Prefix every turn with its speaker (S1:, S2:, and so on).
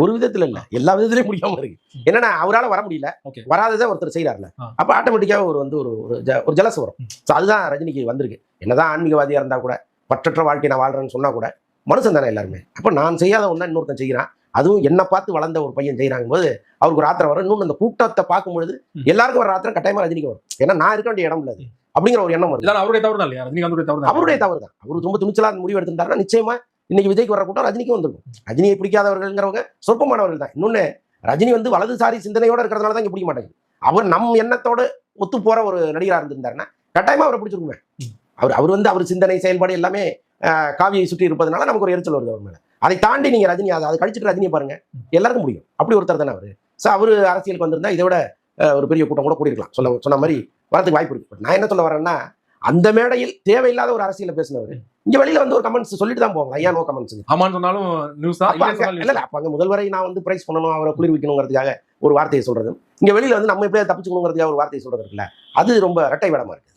S1: ஒரு விதத்துல இல்ல, எல்லா விதத்திலயும் முடியாம இருக்கு. என்னன்னா அவரால் வர முடியல, வராததை ஒருத்தர் செய்யறாருல, அப்ப ஆட்டோமேட்டிக்காக ஒரு ஜலஸ் வரும். அதுதான் ரஜினிக்கு வந்திருக்கு. என்னதான் ஆன்மீகவாதியா இருந்தா கூட, பற்றற்ற வாழ்க்கை நான் வாழ்றேன்னு சொன்னா கூட மனுஷன் தானே எல்லாருமே. அப்ப நான் செய்யாத ஒண்ணா இன்னொருத்தன் செய்யறான், அதுவும் என்ன பார்த்து வளர்ந்த ஒரு பையன் செய்யறாங்க போது அவருக்கு ஒரு ஆத்திரம் வரும். இன்னொன்று அந்த கூட்டத்தை பார்க்கும்பொழுது எல்லாருக்கும் வர ஆத்திரம் கட்டாயமா ரஜினிக்கு வரும். ஏன்னா நான் இருக்க வேண்டிய இடம் இல்லை அது அப்படிங்கிற ஒரு எண்ணம் வரும்.
S2: அவருடைய தவறு தான் இல்லையா?
S1: அவருடைய தவறு தான். அவரு ரொம்ப துணிச்சலா முடிவு எடுத்திருந்தாருன்னா நிச்சயமா இன்னைக்கு விஜய்க்கு வர கூட்டம் ரஜினிக்கு வந்திருக்கும். ரஜினியை பிடிக்காதவர்கள்ங்கிறவங்க சொற்பமானவர்கள் தான். இன்னொன்னு, ரஜினி வலதுசாரி சிந்தனையோட இருக்கிறதுனால தான் இங்க பிடிக்க மாட்டேங்குது. அவர் நம் எண்ணத்தோட ஒத்து போற ஒரு நடிகரா இருந்திருந்தாருன்னா கட்டாயமா அவரை பிடிச்சிருக்குமே. அவர் சிந்தனை செயல்பாடு எல்லாமே காவியை சுற்றி இருப்பதனால நமக்கு ஒரு எரிச்சல் வருது அவர் மேல. அதை தாண்டி நீங்க ரஜினி அதை கழிச்சிட்டு ரஜினியை பாருங்க, எல்லாருக்கும் முடியும். அப்படி ஒருத்தர் தானே அவரு. அவரு அரசியலுக்கு வந்திருந்தா இதை விட ஒரு பெரிய கூட்டம் கூட கூடியிருக்கலாம். சொன்ன மாதிரி வரதுக்கு வாய்ப்பு இருக்கு. நான் என்ன சொல்ல வரேன்னா, அந்த மேடையில் தேவையில்லாத ஒரு அரசியல பேசினவர் இங்க வெளியில ஒரு கமெண்ட்ஸ் சொல்லிட்டு தான் போவாங்க. ஐயா நோ கமெண்ட்ஸ்
S2: ஆமான்னு சொன்னாலும் நியூஸ்
S1: இல்ல. அப்ப அங்க முதல்வரை நான் பிரைஸ் பண்ணணும், அவரை குளிர்விக்கணுங்கிறதுக்காக ஒரு வார்த்தையை சொல்றது, இங்க வெளியில நம்ம எப்படியா தப்பிச்சுக்கணுங்கிறதுக்காக ஒரு வார்த்தையை சொல்றது இருக்குல்ல, அது ரொம்ப இரட்டை வேடமா இருக்கு.